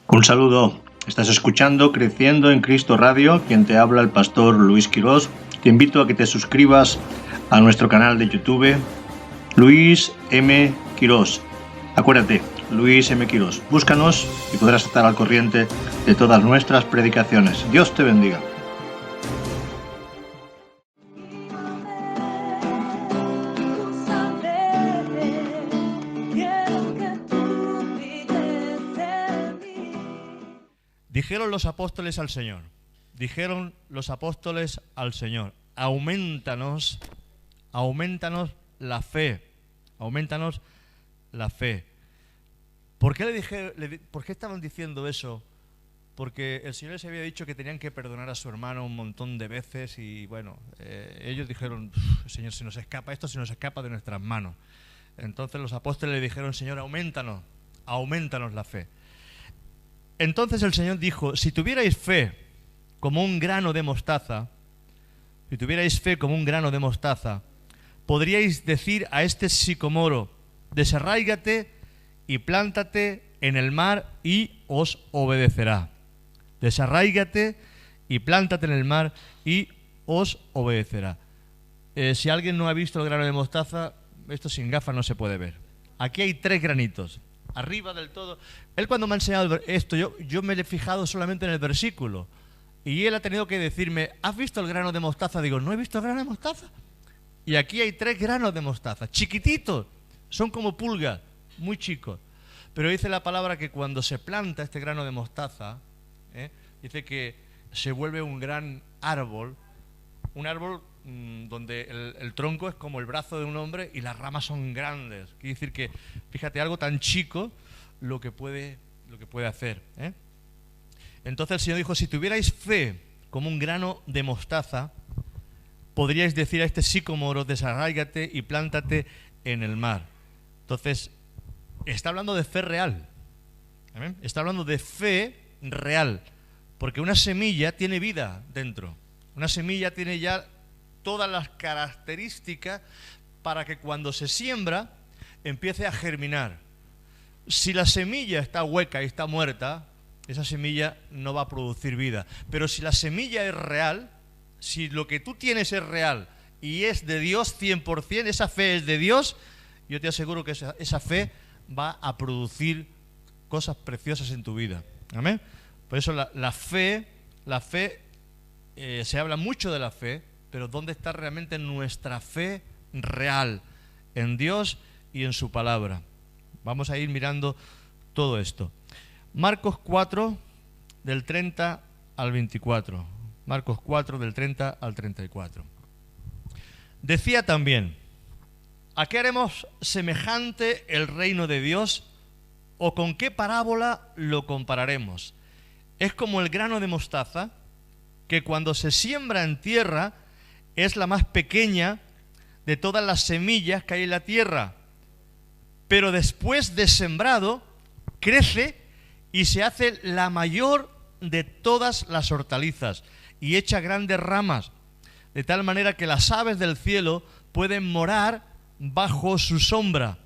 Un saludo. Estás escuchando Creciendo en Cristo Radio, quien te habla el pastor Luis Quirós. Te invito a que te suscribas a nuestro canal de YouTube, Luis M. Quirós. Acuérdate, Luis M. Quirós. Búscanos y podrás estar al corriente de todas nuestras predicaciones. Dios te bendiga. Dijeron los apóstoles al Señor, aumentanos la fe, aumentanos la fe. ¿Por qué estaban diciendo eso? Porque el Señor les había dicho que tenían que perdonar a su hermano un montón de veces y bueno, ellos dijeron, Señor, se nos escapa de nuestras manos. Entonces los apóstoles le dijeron, Señor, aumentanos la fe. Entonces el Señor dijo, si tuvierais fe como un grano de mostaza, podríais decir a este sicomoro, desarráigate y plántate en el mar y os obedecerá. Desarráigate y plántate en el mar y os obedecerá. Si alguien no ha visto el grano de mostaza, esto sin gafas no se puede ver. Aquí hay 3 granitos. Arriba del todo. Él cuando me ha enseñado esto, yo me he fijado solamente en el versículo. Y él ha tenido que decirme, ¿has visto el grano de mostaza? Digo, no he visto el grano de mostaza. Y aquí hay 3 granos de mostaza, chiquititos. Son como pulgas, muy chicos. Pero dice la palabra que cuando se planta este grano de mostaza, dice que se vuelve un gran árbol. Un árbol donde el tronco es como el brazo de un hombre y las ramas son grandes. Quiere decir que, fíjate, algo tan chico lo que puede hacer. Entonces el Señor dijo, si tuvierais fe como un grano de mostaza, podríais decir a este sicomoro, desarráigate y plántate en el mar. Entonces, está hablando de fe real. ¿Amén? Está hablando de fe real, porque una semilla tiene vida dentro. Una semilla tiene ya todas las características para que cuando se siembra empiece a germinar. Si la semilla está hueca y está muerta, esa semilla no va a producir vida. Pero si la semilla es real, si lo que tú tienes es real y es de Dios 100%, esa fe es de Dios, yo te aseguro que esa fe va a producir cosas preciosas en tu vida. ¿Amén? Por eso la fe, se habla mucho de la fe, pero ¿dónde está realmente nuestra fe real? En Dios y en su palabra. Vamos a ir mirando todo esto. Marcos 4, del 30 al 24. Marcos 4, del 30 al 34. Decía también, ¿a qué haremos semejante el reino de Dios? ¿O con qué parábola lo compararemos? Es como el grano de mostaza, que cuando se siembra en tierra es la más pequeña de todas las semillas que hay en la tierra, pero después de sembrado crece y se hace la mayor de todas las hortalizas y echa grandes ramas, de tal manera que las aves del cielo pueden morar bajo su sombra.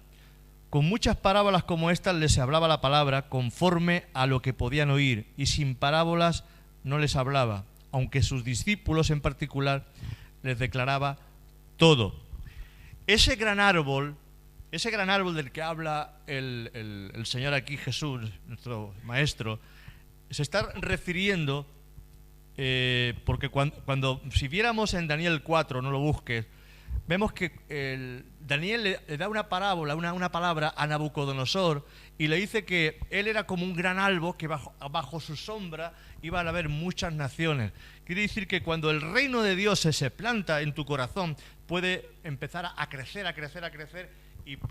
Con muchas parábolas como estas les hablaba la palabra conforme a lo que podían oír, y sin parábolas no les hablaba, aunque sus discípulos en particular les declaraba todo. Ese gran árbol del que habla el Señor aquí, Jesús, nuestro Maestro, se está refiriendo, porque si viéramos en Daniel 4, no lo busques, vemos que Daniel le da una parábola, una palabra a Nabucodonosor y le dice que él era como un gran árbol que bajo su sombra iban a haber muchas naciones. Quiere decir que cuando el reino de Dios se planta en tu corazón, puede empezar a crecer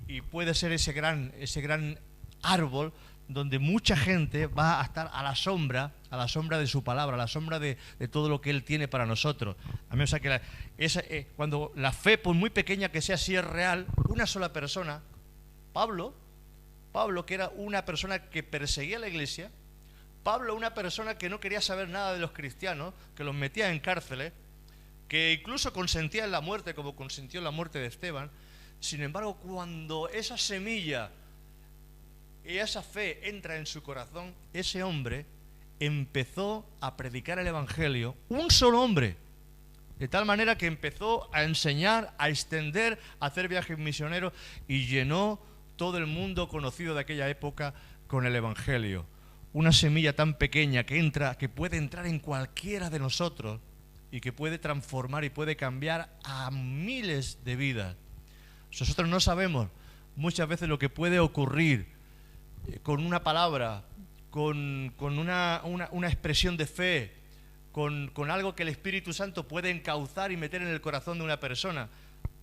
y puede ser ese gran árbol donde mucha gente va a estar a la sombra de su palabra, a la sombra de todo lo que Él tiene para nosotros. A mí, o sea, que cuando la fe, por muy pequeña que sea, si es real, una sola persona, Pablo, que era una persona que perseguía a la iglesia, Pablo, una persona que no quería saber nada de los cristianos, que los metía en cárceles, que incluso consentía en la muerte, como consintió en la muerte de Esteban. Sin embargo, cuando esa semilla y esa fe entra en su corazón, ese hombre empezó a predicar el Evangelio, un solo hombre, de tal manera que empezó a enseñar, a extender, a hacer viajes misioneros y llenó todo el mundo conocido de aquella época con el Evangelio. Una semilla tan pequeña que puede entrar en cualquiera de nosotros y que puede transformar y puede cambiar a miles de vidas. Nosotros no sabemos muchas veces lo que puede ocurrir con una palabra, con una expresión de fe, con algo que el Espíritu Santo puede encauzar y meter en el corazón de una persona.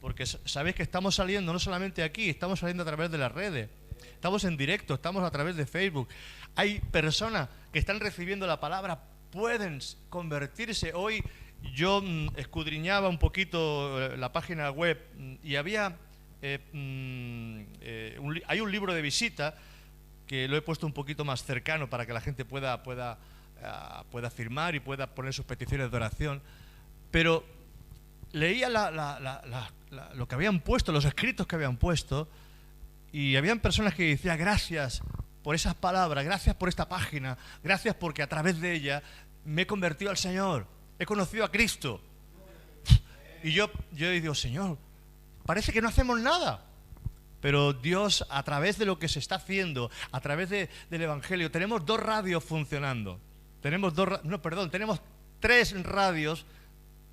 Porque sabéis que estamos saliendo no solamente aquí, estamos saliendo a través de las redes, estamos en directo, estamos a través de Facebook. Hay personas que están recibiendo la palabra, pueden convertirse. Hoy yo escudriñaba un poquito la página web y había hay un libro de visita que lo he puesto un poquito más cercano para que la gente pueda firmar y pueda poner sus peticiones de oración. Pero leía lo que habían puesto, los escritos que habían puesto, y habían personas que decían: gracias por esas palabras, gracias por esta página, gracias porque a través de ella me he convertido al Señor, he conocido a Cristo. Y yo digo: Señor, parece que no hacemos nada. Pero Dios, a través de lo que se está haciendo, a través del Evangelio, tenemos 2 radios funcionando. Tenemos 3 radios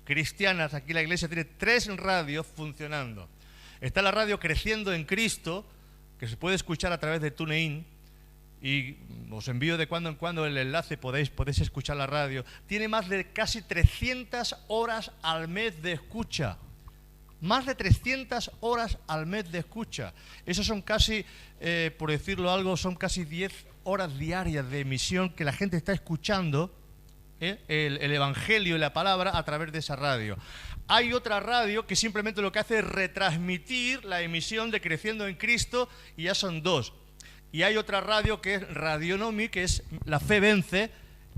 cristianas. Aquí la iglesia tiene 3 radios funcionando. Está la radio Creciendo en Cristo, que se puede escuchar a través de TuneIn, y os envío de cuando en cuando el enlace, podéis escuchar la radio. Tiene más de casi 300 horas al mes de escucha. Más de 300 horas al mes de escucha. Esos son casi, por decirlo algo, son casi 10 horas diarias de emisión que la gente está escuchando el Evangelio y la palabra a través de esa radio. Hay otra radio que simplemente lo que hace es retransmitir la emisión de Creciendo en Cristo, y ya son 2. Y hay otra radio que es Radio Nomi, que es La Fe Vence,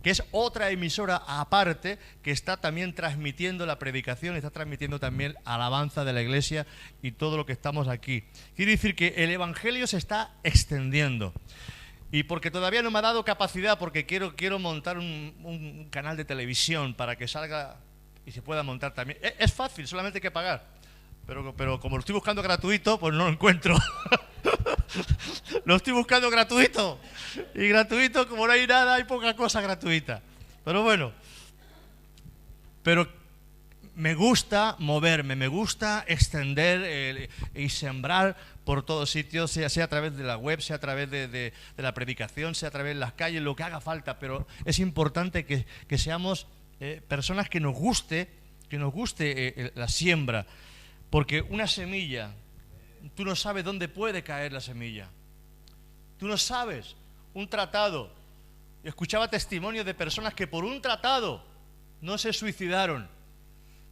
que es otra emisora aparte que está también transmitiendo la predicación, está transmitiendo también alabanza de la iglesia y todo lo que estamos aquí. Quiere decir que el Evangelio se está extendiendo. Y porque todavía no me ha dado capacidad, porque quiero montar un canal de televisión para que salga y se pueda montar también. Es fácil, solamente hay que pagar. Pero como lo estoy buscando gratuito, pues no lo encuentro. Lo estoy buscando gratuito. Y gratuito, como no hay nada, hay poca cosa gratuita. Pero bueno. Pero me gusta moverme, me gusta extender y sembrar por todos sitios, sea a través de la web, sea a través de la predicación, sea a través de las calles, lo que haga falta. Pero es importante que seamos personas que nos guste la siembra. Porque una semilla, tú no sabes dónde puede caer la semilla. Tú no sabes. Un tratado. Escuchaba testimonios de personas que por un tratado no se suicidaron.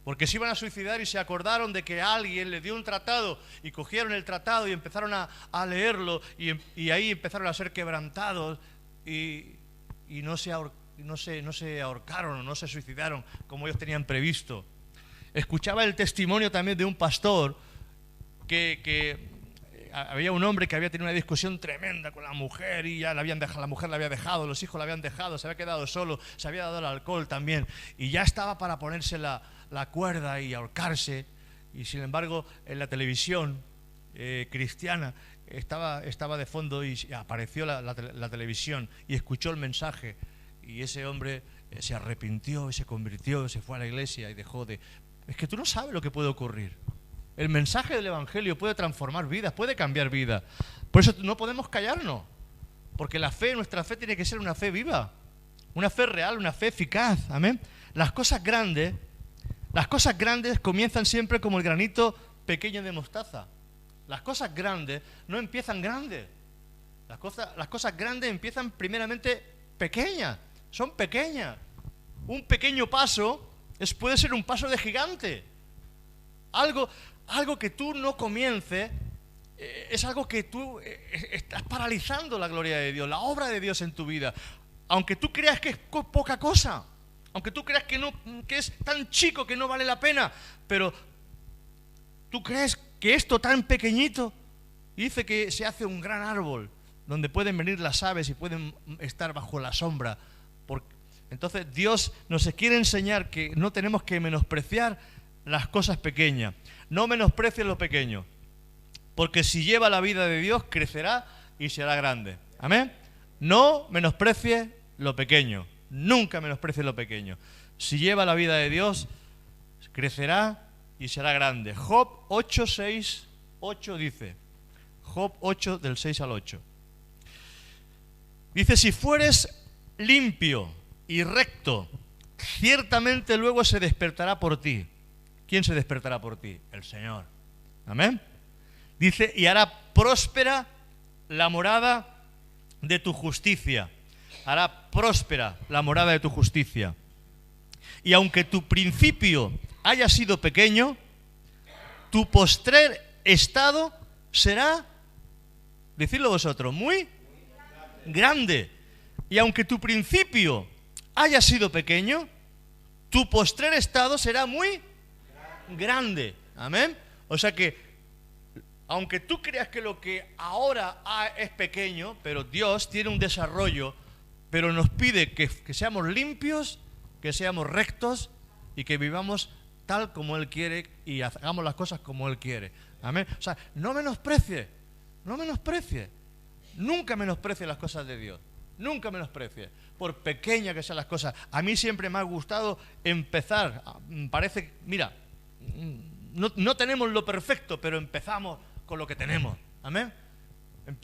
Porque se iban a suicidar y se acordaron de que alguien les dio un tratado y cogieron el tratado y empezaron a leerlo y ahí empezaron a ser quebrantados y no se ahorcaron o no se suicidaron como ellos tenían previsto. Escuchaba el testimonio también de un pastor que había un hombre que había tenido una discusión tremenda con la mujer y ya la mujer la había dejado, los hijos la habían dejado, se había quedado solo, se había dado el alcohol también y ya estaba para ponerse la cuerda y ahorcarse. Y sin embargo en la televisión cristiana estaba de fondo y apareció la televisión y escuchó el mensaje y ese hombre se arrepintió y se convirtió, se fue a la iglesia y dejó de... Es que tú no sabes lo que puede ocurrir. El mensaje del Evangelio puede transformar vidas, puede cambiar vidas. Por eso no podemos callarnos. Porque nuestra fe tiene que ser una fe viva, una fe real, una fe eficaz. Amén. Las cosas grandes comienzan siempre como el granito pequeño de mostaza. Las cosas grandes no empiezan grandes. Las cosas grandes empiezan primeramente pequeñas. Son pequeñas. Un pequeño paso puede ser un paso de gigante. Algo que tú no comiences es algo que tú estás paralizando la gloria de Dios, la obra de Dios en tu vida. Aunque tú creas que es poca cosa, aunque tú creas que es tan chico que no vale la pena, pero tú crees que esto tan pequeñito dice que se hace un gran árbol donde pueden venir las aves y pueden estar bajo la sombra. Entonces Dios nos quiere enseñar que no tenemos que menospreciar las cosas pequeñas. No menosprecies lo pequeño, porque si lleva la vida de Dios, crecerá y será grande. Amén. No menosprecies lo pequeño. Nunca menosprecies lo pequeño. Si lleva la vida de Dios, crecerá y será grande. Job 8, 6, 8 dice. Job 8, del 6 al 8. Dice, si fueres limpio y recto, ciertamente luego se despertará por ti. ¿Quién se despertará por ti? El Señor. Amén. Dice, y hará próspera la morada de tu justicia. Hará próspera la morada de tu justicia. Y aunque tu principio haya sido pequeño, tu postrer estado será, decidlo vosotros, muy grande. Y aunque tu principio haya sido pequeño, tu postrer estado será muy grande. Amén. O sea que, aunque tú creas que lo que ahora es pequeño, pero Dios tiene un desarrollo, pero nos pide que seamos limpios, que seamos rectos y que vivamos tal como Él quiere y hagamos las cosas como Él quiere. Amén. O sea, no menosprecie, nunca menosprecie las cosas de Dios. Nunca menosprecie, por pequeñas que sean las cosas. A mí siempre me ha gustado empezar. Parece, mira, no tenemos lo perfecto, pero empezamos con lo que tenemos. Amén.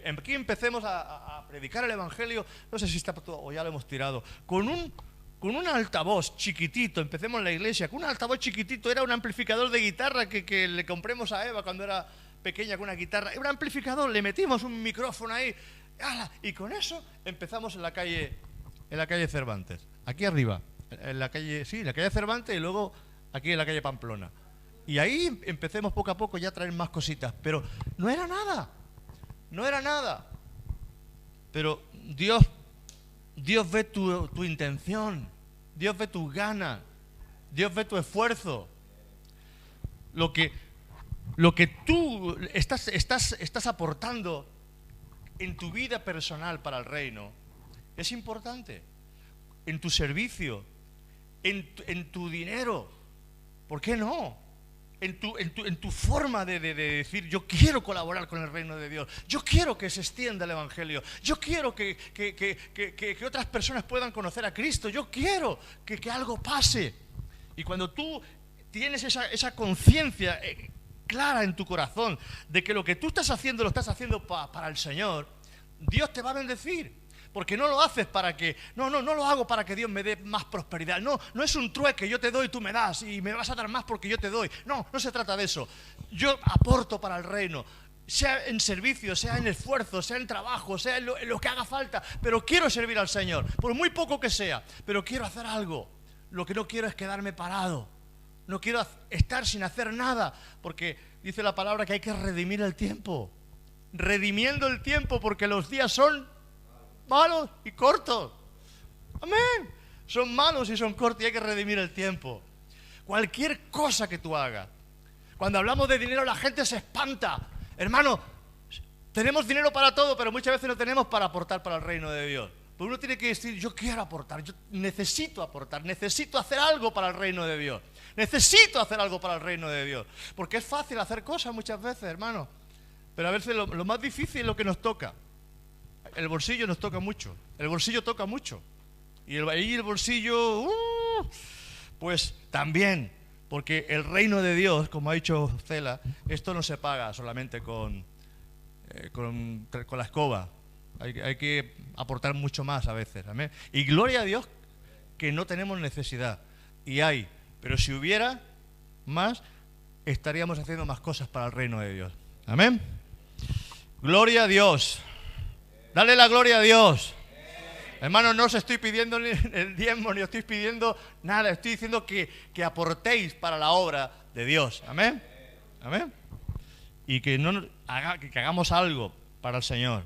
Aquí empecemos a predicar el Evangelio. No sé si está todo o ya lo hemos tirado. Con un altavoz chiquitito. Empecemos en la iglesia con un altavoz chiquitito. Era un amplificador de guitarra que le compramos a Eva cuando era pequeña, con una guitarra. Era un amplificador, le metimos un micrófono ahí. Y con eso empezamos en la calle Cervantes, aquí arriba, en la calle Cervantes, y luego aquí en la calle Pamplona. Y ahí empecemos poco a poco ya a traer más cositas, pero no era nada. Pero Dios ve tu intención, Dios ve tus ganas, Dios ve tu esfuerzo. Lo que tú estás aportando en tu vida personal para el reino es importante. En tu servicio, en tu dinero, ¿por qué no? En tu forma de decir, yo quiero colaborar con el reino de Dios, yo quiero que se extienda el Evangelio, yo quiero que otras personas puedan conocer a Cristo, yo quiero que algo pase. Y cuando tú tienes esa conciencia clara en tu corazón de que lo que tú estás haciendo lo estás haciendo para el Señor, Dios te va a bendecir. Porque no lo haces para que... No lo hago para que Dios me dé más prosperidad. No es un trueque, yo te doy, tú me das y me vas a dar más porque yo te doy. No se trata de eso. Yo aporto para el reino, sea en servicio, sea en esfuerzo, sea en trabajo, sea en lo que haga falta. Pero quiero servir al Señor, por muy poco que sea, pero quiero hacer algo. Lo que no quiero es quedarme parado. No quiero estar sin hacer nada, porque dice la palabra que hay que redimir el tiempo. Redimiendo el tiempo, porque los días son malos y cortos. Amén. Son malos y son cortos y hay que redimir el tiempo. Cualquier cosa que tú hagas. Cuando hablamos de dinero la gente se espanta. Hermano, tenemos dinero para todo, pero muchas veces no tenemos para aportar para el reino de Dios. Pues uno tiene que decir, yo quiero aportar, yo necesito aportar, necesito hacer algo para el reino de Dios. Necesito hacer algo para el reino de Dios. Porque es fácil hacer cosas muchas veces, hermano. Pero a veces lo más difícil es lo que nos toca. El bolsillo nos toca mucho. El bolsillo toca mucho. Y el bolsillo, pues también. Porque el reino de Dios, como ha dicho Cela, esto no se paga solamente con la escoba. Hay que aportar mucho más a veces. ¿Amén? Y gloria a Dios que no tenemos necesidad. Y hay. Pero si hubiera más, estaríamos haciendo más cosas para el reino de Dios. Amén. Gloria a Dios. Dale la gloria a Dios. Hermano, no os estoy pidiendo ni el diezmo, ni os estoy pidiendo nada. Estoy diciendo que aportéis para la obra de Dios. Amén. Amén. Y que hagamos algo para el Señor.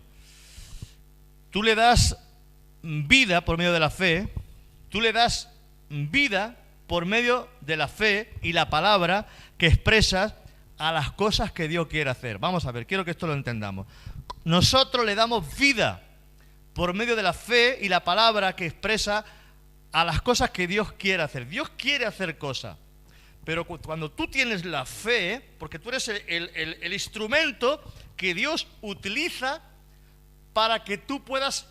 Tú le das vida por medio de la fe. Tú le das vida por medio de la fe y la palabra que expresas a las cosas que Dios quiere hacer. Vamos a ver, quiero que esto lo entendamos. nosotros le damos vida por medio de la fe y la palabra que expresa a las cosas que Dios quiere hacer. Dios quiere hacer cosas, pero cuando tú tienes la fe, porque tú eres el instrumento que Dios utiliza para que tú puedas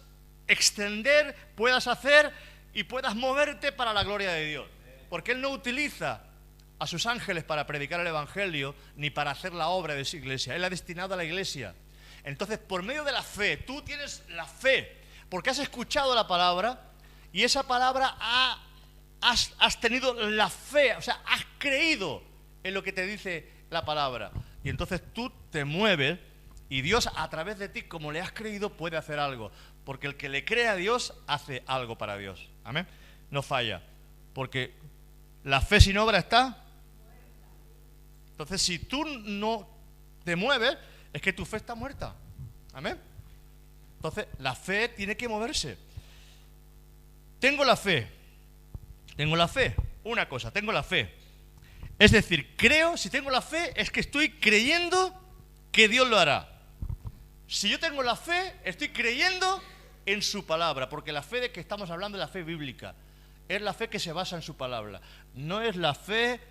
extender, puedas hacer y puedas moverte para la gloria de Dios. Porque Él no utiliza a sus ángeles para predicar el Evangelio ni para hacer la obra de su iglesia. Él ha destinado a la iglesia. Entonces, por medio de la fe, tú tienes la fe, porque has escuchado la palabra y esa palabra has tenido la fe, o sea, has creído en lo que te dice la palabra. Y entonces tú te mueves y Dios a través de ti, como le has creído, puede hacer algo. Porque el que le cree a Dios hace algo para Dios. Amén. No falla. Porque la fe sin obra está. Entonces, si tú no te mueves, es que tu fe está muerta. Amén. Entonces, la fe tiene que moverse. Tengo la fe. Tengo la fe. Una cosa, tengo la fe. Es decir, creo, si tengo la fe, es que estoy creyendo que Dios lo hará. Si yo tengo la fe, estoy creyendo en su palabra, porque la fe de que estamos hablando es la fe bíblica. Es la fe que se basa en su palabra. No es la fe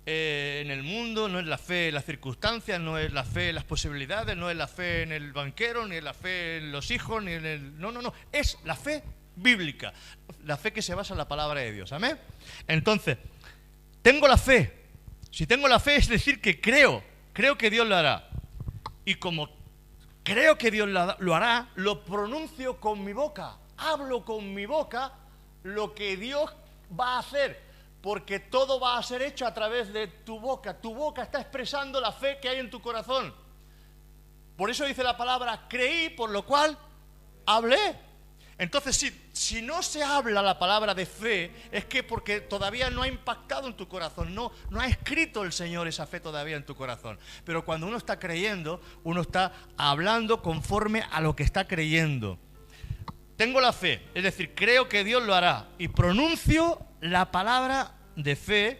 en el mundo, no es la fe en las circunstancias, no es la fe en las posibilidades, no es la fe en el banquero, ni es la fe en los hijos, ni en el... No. Es la fe bíblica. La fe que se basa en la palabra de Dios. ¿Amén? Entonces, tengo la fe. Si tengo la fe es decir que creo que Dios lo hará. Y como creo que Dios lo hará, lo pronuncio con mi boca. Hablo con mi boca lo que Dios va a hacer. Porque todo va a ser hecho a través de tu boca. Tu boca está expresando la fe que hay en tu corazón. Por eso dice la palabra, creí, por lo cual hablé. Entonces, si no se habla la palabra de fe, es que porque todavía no ha impactado en tu corazón, no ha escrito el Señor esa fe todavía en tu corazón. Pero cuando uno está creyendo, uno está hablando conforme a lo que está creyendo. Tengo la fe, es decir, creo que Dios lo hará y pronuncio la palabra de fe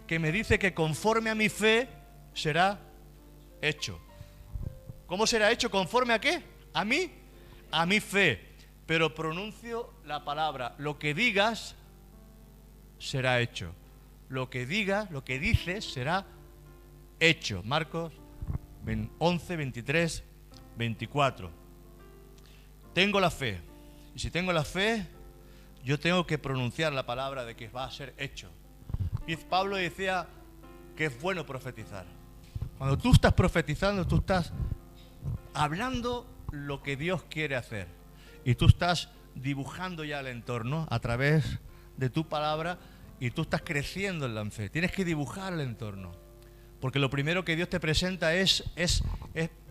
que me dice que conforme a mi fe será hecho. ¿Cómo será hecho? ¿Conforme a qué? ¿A mí? A mi fe. Pero pronuncio la palabra. Lo que digas será hecho. Lo que digas, lo que dices será hecho. Marcos 11, 23, 24. Tengo la fe. Y si tengo la fe, yo tengo que pronunciar la palabra de que va a ser hecho. Y Pablo decía que es bueno profetizar. Cuando tú estás profetizando, tú estás hablando lo que Dios quiere hacer. Y tú estás dibujando ya el entorno a través de tu palabra y tú estás creciendo en la fe. Tienes que dibujar el entorno. Porque lo primero que Dios te presenta es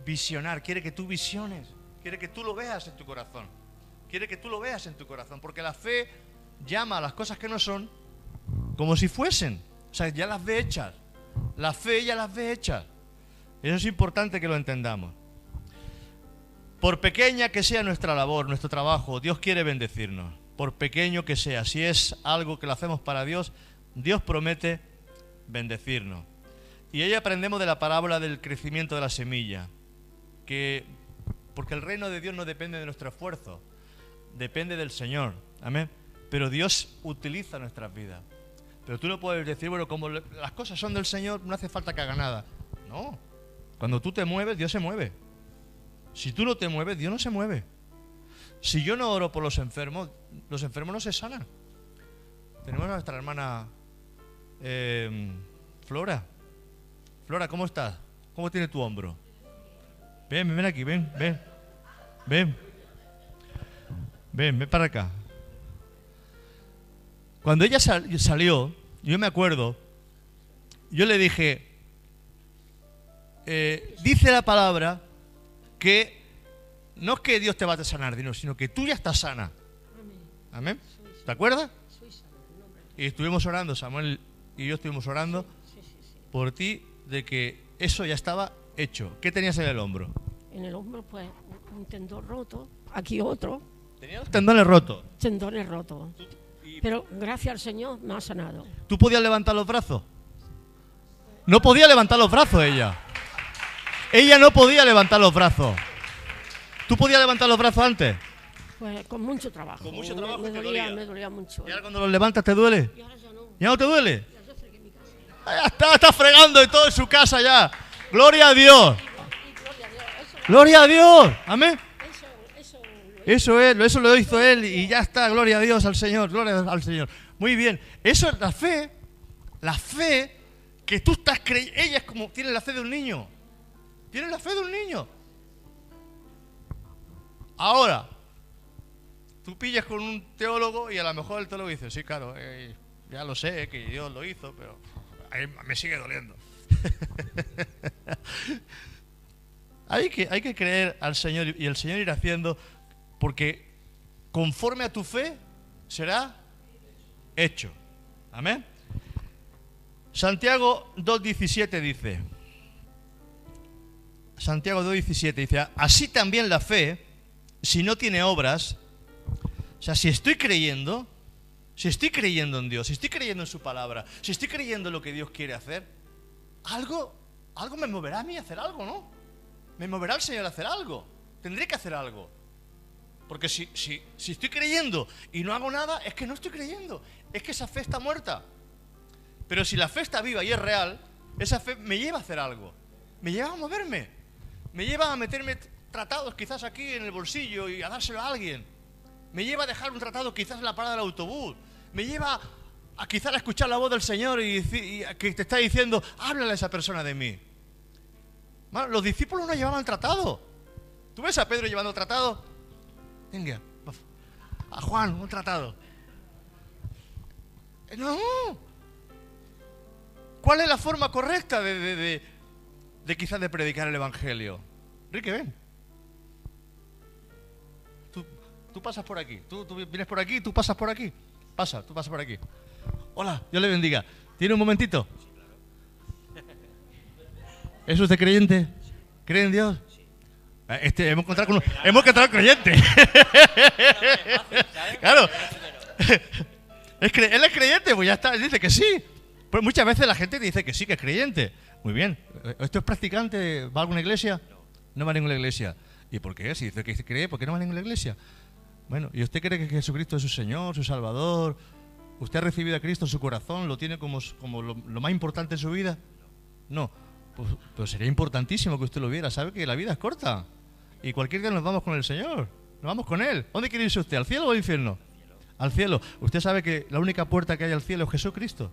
visionar. Quiere que tú visiones. Quiere que tú lo veas en tu corazón. Quiere que tú lo veas en tu corazón. Porque la fe llama a las cosas que no son como si fuesen. O sea, ya las ve hechas. La fe ya las ve hechas. Eso es importante que lo entendamos. Por pequeña que sea nuestra labor, nuestro trabajo, Dios quiere bendecirnos. Por pequeño que sea, si es algo que lo hacemos para Dios, Dios promete bendecirnos. Y ahí aprendemos de la parábola del crecimiento de la semilla. Porque el reino de Dios no depende de nuestro esfuerzo, depende del Señor. Amén. Pero Dios utiliza nuestras vidas. Pero tú no puedes decir, bueno, como las cosas son del Señor, no hace falta que haga nada. No. Cuando tú te mueves, Dios se mueve. Si tú no te mueves, Dios no se mueve. Si yo no oro por los enfermos no se sanan. Tenemos a nuestra hermana Flora. Flora, ¿cómo estás? ¿Cómo tiene tu hombro? Ven aquí, ven para acá. Cuando ella salió, yo me acuerdo, yo le dije, dice la palabra que no es que Dios te va a sanar, sino que tú ya estás sana. Amén. ¿Te acuerdas? Y estuvimos orando, Samuel y yo estuvimos orando por ti, de que eso ya estaba hecho. ¿Qué tenías en el hombro? En el hombro, pues, un tendón roto, aquí otro. ¿Tenías los tendones rotos? Tendones rotos. Pero gracias al Señor me ha sanado. ¿Tú podías levantar los brazos? No podía levantar los brazos ella. Ella no podía levantar los brazos. ¿Tú podías levantar los brazos antes? Pues con mucho trabajo. Con mucho trabajo me te dolía, dolía. me dolía mucho. ¿Y ahora cuando los levantas te duele? Y ahora ya no. ¿Ya no te duele? Ya yo fregué mi casa. Ya está fregando y todo en su casa ya. ¡Gloria a Dios! Y gloria a Dios. ¡Gloria a Dios! ¿Amén? Eso Eso lo hizo él y ya está. Gloria a Dios, al Señor. Gloria al Señor. Muy bien. Eso es la fe. La fe que tú estás creyendo. Ella es como, tiene la fe de un niño. Tiene la fe de un niño. Ahora, tú pillas con un teólogo y a lo mejor el teólogo dice, sí, claro, ya lo sé, que Dios lo hizo, pero me sigue doliendo. Hay que creer al Señor y el Señor irá haciendo, porque conforme a tu fe será hecho. Amén. Santiago 2:17 dice, así también la fe, si no tiene obras, o sea, si estoy creyendo en Dios, si estoy creyendo en su palabra, si estoy creyendo en lo que Dios quiere hacer, algo me moverá a mí a hacer algo, ¿no? Me moverá el Señor a hacer algo. Tendré que hacer algo. Porque si estoy creyendo y no hago nada, es que no estoy creyendo. Es que esa fe está muerta. Pero si la fe está viva y es real, esa fe me lleva a hacer algo. Me lleva a moverme. Me lleva a meterme tratados quizás aquí en el bolsillo y a dárselo a alguien. Me lleva a dejar un tratado quizás en la parada del autobús. Me lleva a quizás a escuchar la voz del Señor y que te está diciendo, háblale a esa persona de mí. Bueno, los discípulos no llevaban tratado. ¿Tú ves a Pedro llevando tratado? Venga, a Juan, un tratado. No. ¿Cuál es la forma correcta de quizás de predicar el Evangelio? Enrique, ven. Tú pasas por aquí. Tú vienes por aquí, tú pasas por aquí. Tú pasas por aquí. Hola, Dios le bendiga. ¿Tiene un momentito? ¿Es usted creyente? ¿Cree en Dios? Hemos encontrado con un creyente. Claro. Él es creyente, pues ya está. Él dice que sí. Pues muchas veces la gente dice que sí, que es creyente. Muy bien. ¿Esto es practicante? ¿Va a alguna iglesia? No va a ninguna iglesia. ¿Y por qué? Si dice que cree, ¿por qué no va a ninguna iglesia? Bueno, ¿y usted cree que Jesucristo es su Señor, su Salvador? ¿Usted ha recibido a Cristo en su corazón? ¿Lo tiene como lo más importante en su vida? No. Pues sería importantísimo que usted lo viera. ¿Sabe que la vida es corta? Y cualquier día nos vamos con el Señor. Nos vamos con Él. ¿Dónde quiere irse usted? ¿Al cielo o al infierno? Al cielo. Usted sabe que la única puerta que hay al cielo es Jesucristo.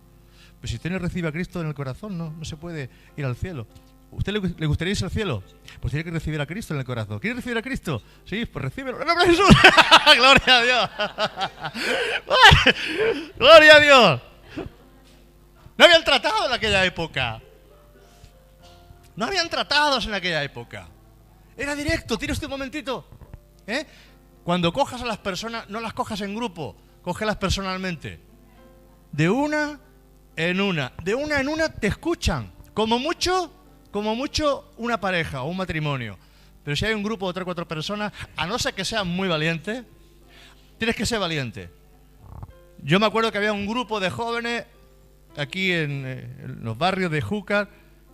Pues si usted no recibe a Cristo en el corazón, no se puede ir al cielo. ¿Usted le gustaría irse al cielo? Pues tiene que recibir a Cristo en el corazón. ¿Quiere recibir a Cristo? Sí, pues recíbelo. ¡En nombre de Jesús! ¡Gloria a Dios! ¡Gloria a Dios! No habían tratado en aquella época. No habían tratados en aquella época. Era directo. ¿Tiene usted un momentito? Cuando cojas a las personas, no las cojas en grupo, cógelas personalmente. De una en una te escuchan. Como mucho una pareja o un matrimonio. Pero si hay un grupo de 3 o 4 personas, a no ser que sean muy valientes, tienes que ser valiente. Yo me acuerdo que había un grupo de jóvenes aquí en los barrios de Júcar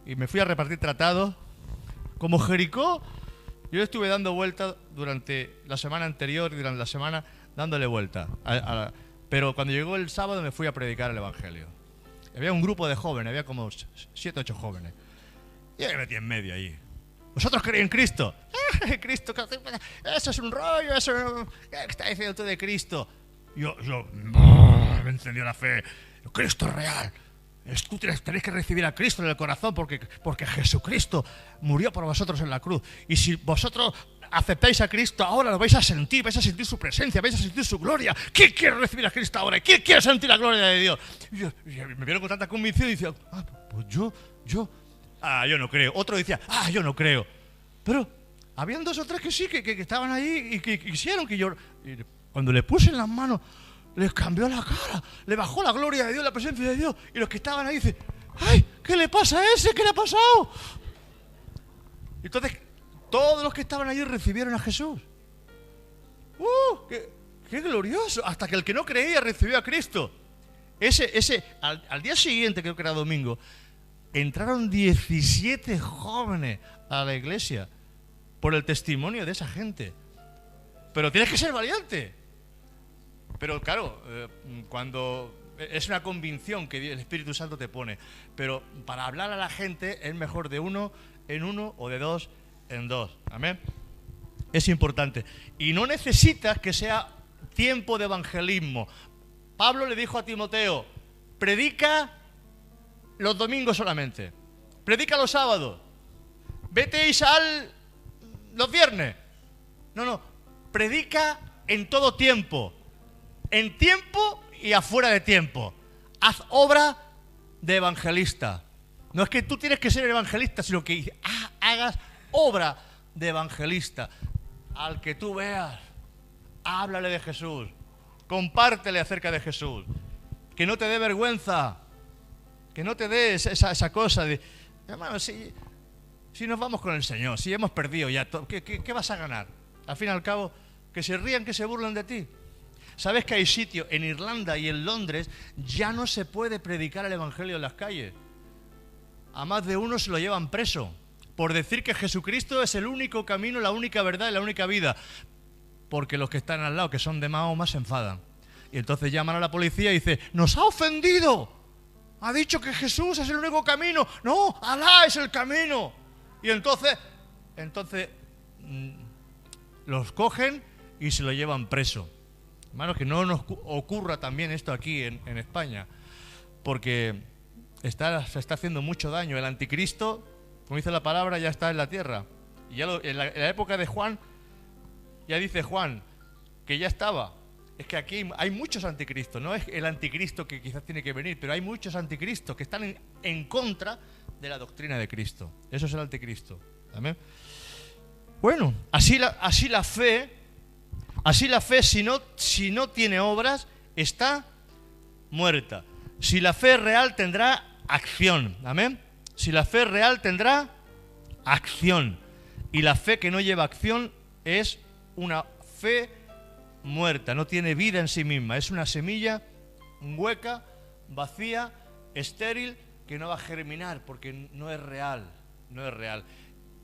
y me fui a repartir tratados. Como Jericó, yo estuve dando vueltas durante la semana anterior y durante la semana dándole vueltas. Pero cuando llegó el sábado me fui a predicar el Evangelio. Había un grupo de jóvenes, había como 7 o 8 jóvenes. Y yo me metí en medio ahí. ¿Vosotros creéis en Cristo? Cristo, eso es un rollo, ¿qué está diciendo tú de Cristo? Yo me encendió la fe. Cristo es real. Tú tenéis que recibir a Cristo en el corazón porque Jesucristo murió por vosotros en la cruz. Y si vosotros aceptáis a Cristo ahora, lo vais a sentir su presencia, vais a sentir su gloria. ¿Quién quiere recibir a Cristo ahora? ¿Quién quiere sentir la gloria de Dios? Y me vieron con tanta convicción y decía, pues yo no creo. Otro decía, yo no creo. Pero habían 2 o 3 que sí, que estaban ahí y que quisieron que yo... Y cuando le puse en las manos, les cambió la cara, le bajó la gloria de Dios, la presencia de Dios. Y los que estaban ahí dicen, ¡ay! ¿Qué le pasa a ese? ¿Qué le ha pasado? Entonces, todos los que estaban allí recibieron a Jesús. ¡Qué glorioso! Hasta que el que no creía recibió a Cristo. Al día siguiente, creo que era domingo, entraron 17 jóvenes a la iglesia. por el testimonio de esa gente. Pero tienes que ser valiente. Pero claro, cuando es una convicción que el Espíritu Santo te pone, pero para hablar a la gente es mejor de uno en uno o de dos en dos. Amén. Es importante. Y no necesitas que sea tiempo de evangelismo. Pablo le dijo a Timoteo, predica los domingos solamente, predica los sábados, vete y sal los viernes. No, predica en todo tiempo, en tiempo y afuera de tiempo. Haz obra de evangelista. No es que tú tienes que ser evangelista, sino que hagas obra de evangelista. Al que tú veas, háblale de Jesús, compártele acerca de Jesús. Que no te dé vergüenza, que no te dé esa cosa de, hermano, si nos vamos con el Señor, si hemos perdido ya, ¿qué vas a ganar? Al fin y al cabo, que se rían, que se burlen de ti. ¿Sabes que hay sitios en Irlanda y en Londres ya no se puede predicar el evangelio en las calles? A más de uno se lo llevan preso por decir que Jesucristo es el único camino, la única verdad y la única vida. Porque los que están al lado, que son de Mahoma, se enfadan. Y entonces llaman a la policía y dicen, ¡nos ha ofendido! Ha dicho que Jesús es el único camino. No, Alá es el camino. Y entonces los cogen y se lo llevan preso. Hermanos, que no nos ocurra también esto aquí en España, porque se está haciendo mucho daño. El anticristo, como dice la palabra, ya está en la tierra. Y ya en la época de Juan, ya dice Juan que ya estaba. Es que aquí hay muchos anticristos, no es el anticristo que quizás tiene que venir, pero hay muchos anticristos que están en contra de la doctrina de Cristo. Eso es el anticristo. ¿Amén? Bueno, así la fe, si no tiene obras, está muerta. Si la fe real tendrá acción. Amén. Si la fe real tendrá acción. Y la fe que no lleva acción es una fe muerta, no tiene vida en sí misma, es una semilla hueca, vacía, estéril, que no va a germinar porque no es real, no es real.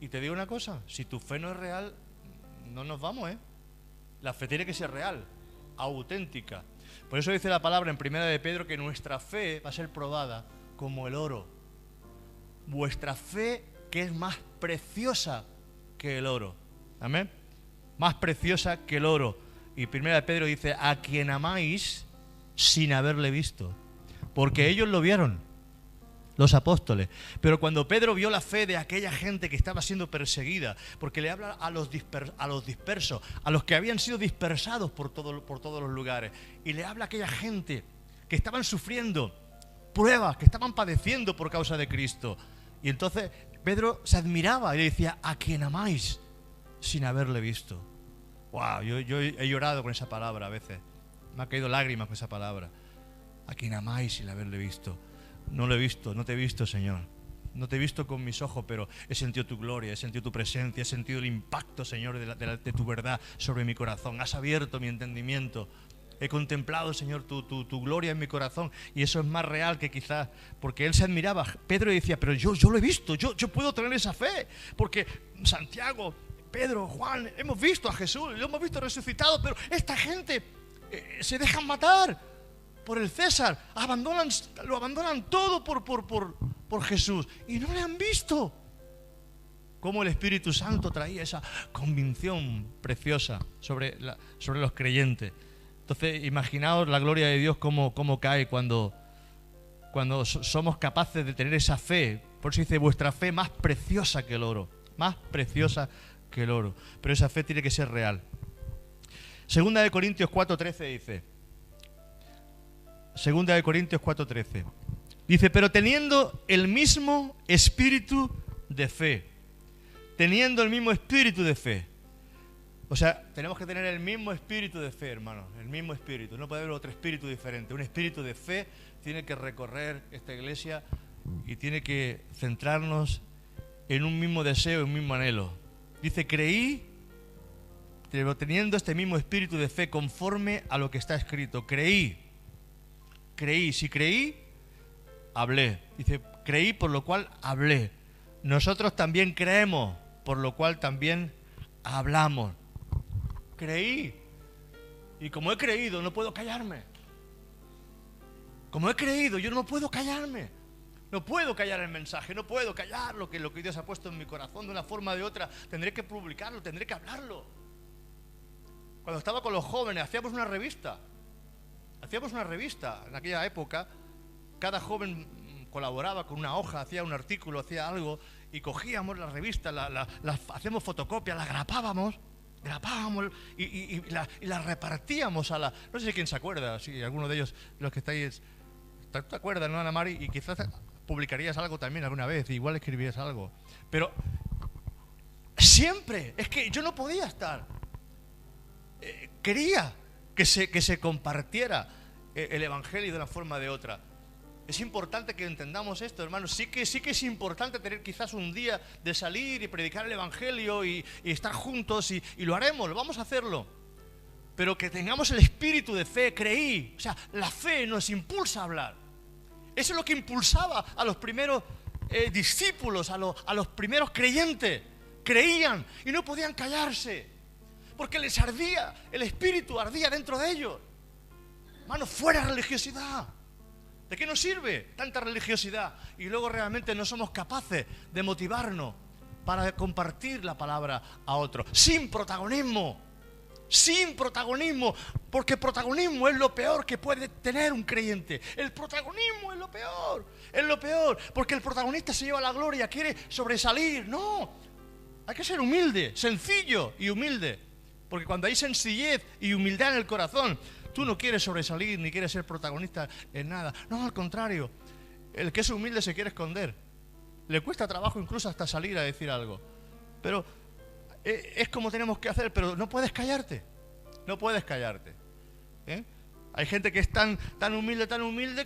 Y te digo una cosa, si tu fe no es real, no nos vamos, La fe tiene que ser real, auténtica. Por eso dice la palabra en 1 de Pedro que nuestra fe va a ser probada como el oro. Vuestra fe, que es más preciosa que el oro. Amén. Más preciosa que el oro. Y 1 de Pedro dice, a quien amáis sin haberle visto. Porque ellos lo vieron, los apóstoles. Pero cuando Pedro vio la fe de aquella gente que estaba siendo perseguida, porque le habla a los dispersos, a los que habían sido dispersados por todos los lugares, y le habla a aquella gente que estaban sufriendo pruebas, que estaban padeciendo por causa de Cristo. Y entonces Pedro se admiraba y le decía, a quien amáis sin haberle visto. Wow, yo he llorado con esa palabra a veces. Me ha caído lágrimas con esa palabra. A quien amáis sin haberle visto. No lo he visto, no te he visto, Señor. No te he visto con mis ojos, pero he sentido tu gloria, he sentido tu presencia, he sentido el impacto, Señor, de tu verdad sobre mi corazón. Has abierto mi entendimiento. He contemplado, Señor, tu gloria en mi corazón. Y eso es más real que quizás, porque él se admiraba. Pedro decía, pero yo lo he visto, yo puedo tener esa fe. Porque Santiago, Pedro, Juan, hemos visto a Jesús, lo hemos visto resucitado, pero esta gente se dejan matar por el César, lo abandonan todo por Jesús y no le han visto. Cómo el Espíritu Santo traía esa convicción preciosa sobre los creyentes. Entonces, imaginaos la gloria de Dios cómo cae cuando somos capaces de tener esa fe. Por eso dice, vuestra fe más preciosa que el oro, más preciosa que el oro. Pero esa fe tiene que ser real. Segunda de Corintios 4:13 dice. Segunda de Corintios 4:13. Dice, pero teniendo el mismo espíritu de fe. Teniendo el mismo espíritu de fe. O sea, tenemos que tener el mismo espíritu de fe, hermanos. El mismo espíritu. No puede haber otro espíritu diferente. Un espíritu de fe tiene que recorrer esta iglesia y tiene que centrarnos en un mismo deseo, un mismo anhelo. Dice, creí, teniendo este mismo espíritu de fe conforme a lo que está escrito. Creí. Si creí, hablé. Dice, creí por lo cual hablé. Nosotros también creemos, por lo cual también hablamos. Creí. Y como he creído, no puedo callarme. Como he creído, yo no puedo callarme. No puedo callar el mensaje, no puedo callar lo que Dios ha puesto en mi corazón de una forma o de otra. Tendré que publicarlo, tendré que hablarlo. Cuando estaba con los jóvenes, hacíamos una revista. En aquella época. Cada joven colaboraba con una hoja, hacía un artículo, hacía algo, y cogíamos la revista, hacíamos fotocopias, la grapábamos y la repartíamos a la... No sé si quién se acuerda, si alguno de ellos, los que estáis... ¿Te acuerdas, no, Ana Mari? Y quizás publicarías algo también alguna vez, igual escribirías algo. Pero siempre, es que yo no podía estar. Quería que se compartiera el Evangelio de una forma o de otra. Es importante que entendamos esto, hermanos. Sí que es importante tener quizás un día de salir y predicar el Evangelio y estar juntos y lo haremos, lo vamos a hacerlo. Pero que tengamos el espíritu de fe, creí. O sea, la fe nos impulsa a hablar. Eso es lo que impulsaba a los primeros discípulos, a los primeros creyentes. Creían y no podían callarse, porque les ardía, el espíritu ardía dentro de ellos. Hermano, fuera religiosidad. ¿De qué nos sirve tanta religiosidad? Y luego realmente no somos capaces de motivarnos para compartir la palabra a otros. Sin protagonismo. Porque protagonismo es lo peor que puede tener un creyente. El protagonismo es lo peor. Porque el protagonista se lleva la gloria, quiere sobresalir. No, hay que ser humilde, sencillo y humilde. Porque cuando hay sencillez y humildad en el corazón, tú no quieres sobresalir ni quieres ser protagonista en nada. No, al contrario. El que es humilde se quiere esconder. Le cuesta trabajo incluso hasta salir a decir algo. Pero es como tenemos que hacer, pero no puedes callarte. Hay gente que es tan humilde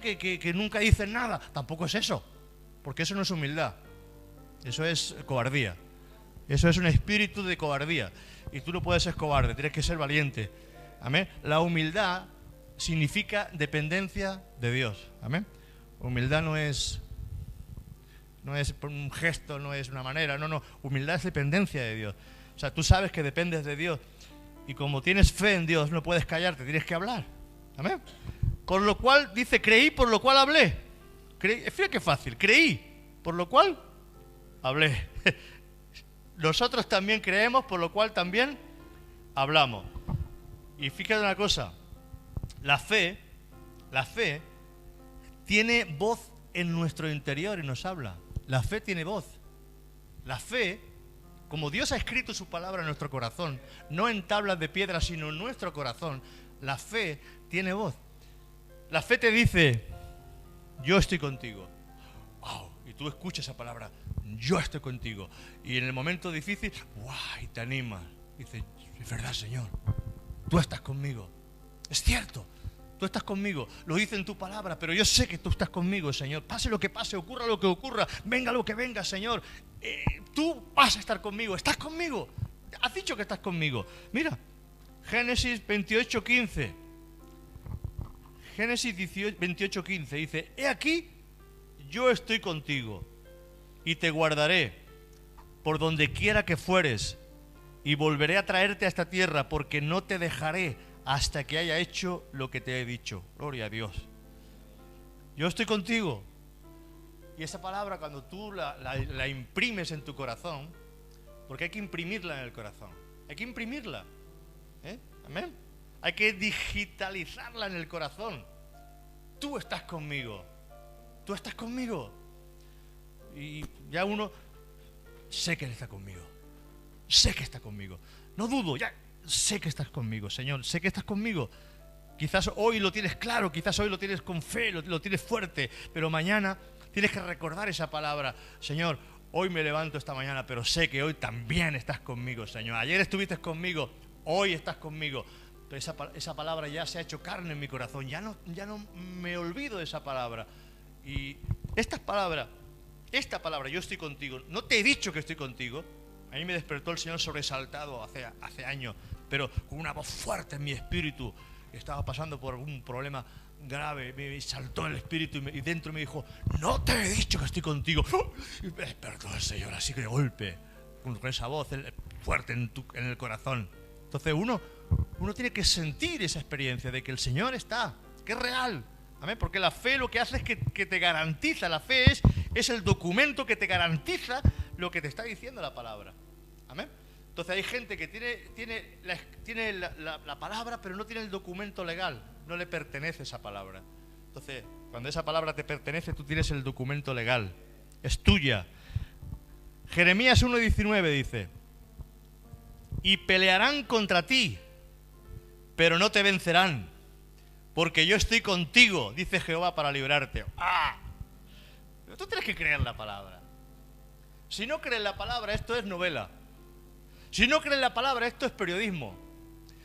que nunca dicen nada. Tampoco es eso, porque eso no es humildad. Eso es cobardía. Eso es un espíritu de cobardía. Y tú no puedes ser cobarde, tienes que ser valiente. Amén. La humildad significa dependencia de Dios. Amén. Humildad no es un gesto, no es una manera. No. Humildad es dependencia de Dios. O sea, tú sabes que dependes de Dios. Y como tienes fe en Dios, no puedes callarte, tienes que hablar. Amén. Con lo cual, dice, creí, por lo cual hablé. Fíjate qué fácil. Creí, por lo cual hablé. Nosotros también creemos, por lo cual también hablamos. Y fíjate una cosa, la fe tiene voz en nuestro interior y nos habla. La fe tiene voz. La fe, como Dios ha escrito su palabra en nuestro corazón, no en tablas de piedra, sino en nuestro corazón, la fe tiene voz. La fe te dice, yo estoy contigo. Wow, y tú escuchas esa palabra, yo estoy contigo. Y en el momento difícil, wow, y te animas. Dices, es verdad, Señor. Tú estás conmigo. Es cierto, tú estás conmigo. Lo dice en tu palabra, pero yo sé que tú estás conmigo, Señor. Pase lo que pase, ocurra lo que ocurra, venga lo que venga, Señor. Tú vas a estar conmigo, estás conmigo. Has dicho que estás conmigo. Mira, Génesis 28:15. Génesis 28:15 dice, he aquí, yo estoy contigo y te guardaré por donde quiera que fueres. Y volveré a traerte a esta tierra, porque no te dejaré hasta que haya hecho lo que te he dicho. Gloria a Dios. Yo estoy contigo. Y esa palabra, cuando tú la imprimes en tu corazón, porque hay que imprimirla en el corazón, hay que imprimirla. Amén. Hay que digitalizarla en el corazón. Tú estás conmigo. Tú estás conmigo. Y ya uno, sé que Él está conmigo. Sé que está conmigo. No dudo, ya sé que estás conmigo, Señor. Sé que estás conmigo. Quizás hoy lo tienes claro, quizás hoy lo tienes con fe, lo tienes fuerte, pero mañana tienes que recordar esa palabra. Señor, hoy me levanto esta mañana, pero sé que hoy también estás conmigo, Señor. Ayer estuviste conmigo, hoy estás conmigo. Pero esa palabra ya se ha hecho carne en mi corazón. Ya no me olvido de esa palabra. Y esta palabra, yo estoy contigo. No te he dicho que estoy contigo. A mí me despertó el Señor sobresaltado hace años, pero con una voz fuerte en mi espíritu. Estaba pasando por un problema grave, me saltó el espíritu y dentro me dijo, no te he dicho que estoy contigo. Y me despertó el Señor así que de golpe. con esa voz fuerte en el corazón. Entonces uno tiene que sentir esa experiencia de que el Señor está, que es real. Amén. Porque la fe lo que hace es que te garantiza. La fe es el documento que te garantiza lo que te está diciendo la palabra. Amén. Entonces hay gente que tiene la palabra, pero no tiene el documento legal. No le pertenece esa palabra. Entonces, cuando esa palabra te pertenece, tú tienes el documento legal. Es tuya. Jeremías 1:19 dice: y pelearán contra ti, pero no te vencerán, porque yo estoy contigo, dice Jehová, para librarte. ¡Ah! Pero tú tienes que creer la palabra. Si no crees la palabra, esto es novela. Si no crees la palabra, esto es periodismo.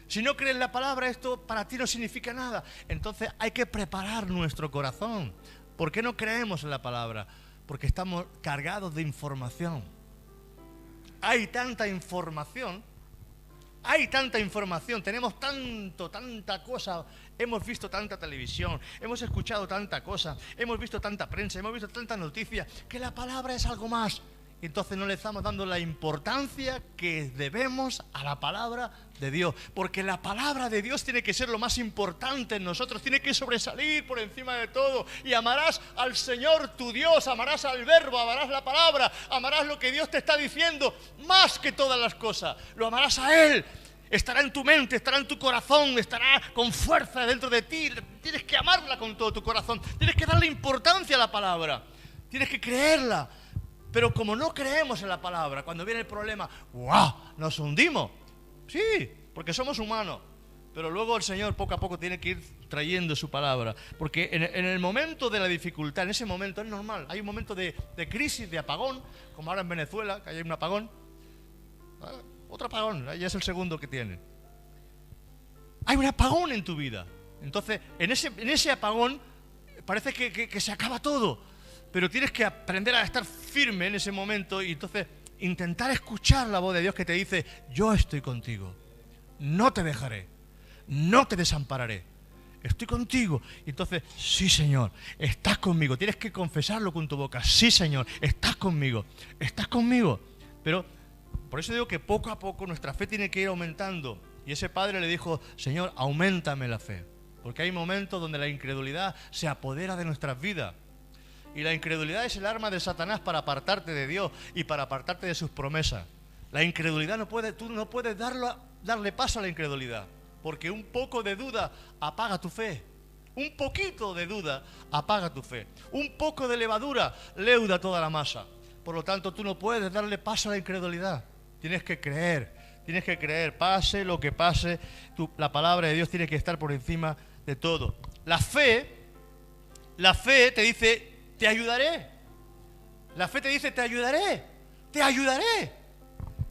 Si no crees la palabra, esto para ti no significa nada. Entonces hay que preparar nuestro corazón. ¿Por qué no creemos en la palabra? Porque estamos cargados de información. Hay tanta información. Tenemos tanta cosa, hemos visto tanta televisión, hemos escuchado tanta cosa, hemos visto tanta prensa, hemos visto tanta noticia, que la palabra es algo más. Entonces no le estamos dando la importancia que debemos a la palabra de Dios, porque la palabra de Dios tiene que ser lo más importante en nosotros, tiene que sobresalir por encima de todo. Y amarás al Señor tu Dios, amarás al Verbo, amarás la palabra, amarás lo que Dios te está diciendo más que todas las cosas. Lo amarás a Él, estará en tu mente, estará en tu corazón, estará con fuerza dentro de ti. Tienes que amarla con todo tu corazón, tienes que darle importancia a la palabra, tienes que creerla. Pero como no creemos en la palabra, cuando viene el problema, ¡guau!, nos hundimos. Sí, porque somos humanos. Pero luego el Señor poco a poco tiene que ir trayendo su palabra. Porque en el momento de la dificultad, en ese momento es normal. Hay un momento de crisis, de apagón, como ahora en Venezuela, que hay un apagón. Otro apagón, ya es el segundo que tienen. Hay un apagón en tu vida. Entonces, en ese apagón parece que se acaba todo. Pero tienes que aprender a estar firme en ese momento y entonces intentar escuchar la voz de Dios que te dice: yo estoy contigo, no te dejaré, no te desampararé, estoy contigo. Y entonces, sí, Señor, estás conmigo. Tienes que confesarlo con tu boca: sí, Señor, estás conmigo, estás conmigo. Pero por eso digo que poco a poco nuestra fe tiene que ir aumentando. Y ese padre le dijo: Señor, auméntame la fe. Porque hay momentos donde la incredulidad se apodera de nuestras vidas. Y la incredulidad es el arma de Satanás para apartarte de Dios y para apartarte de sus promesas. La incredulidad tú no puedes darle paso a la incredulidad, porque un poco de duda apaga tu fe. Un poquito de duda apaga tu fe. Un poco de levadura leuda toda la masa. Por lo tanto, tú no puedes darle paso a la incredulidad. Tienes que creer, pase lo que pase, la palabra de Dios tiene que estar por encima de todo. La fe te dice: te ayudaré. La fe te dice: te ayudaré, te ayudaré.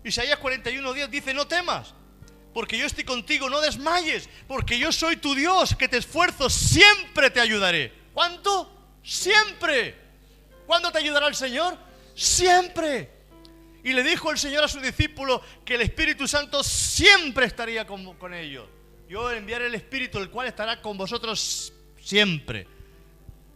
Isaías 41:10 dice: no temas, porque yo estoy contigo, no desmayes, porque yo soy tu Dios, que te esfuerzo, siempre te ayudaré. ¿Cuánto? Siempre. ¿Cuándo te ayudará el Señor? Siempre. Y le dijo el Señor a sus discípulos que el Espíritu Santo siempre estaría con ellos. Yo enviaré el Espíritu, el cual estará con vosotros siempre.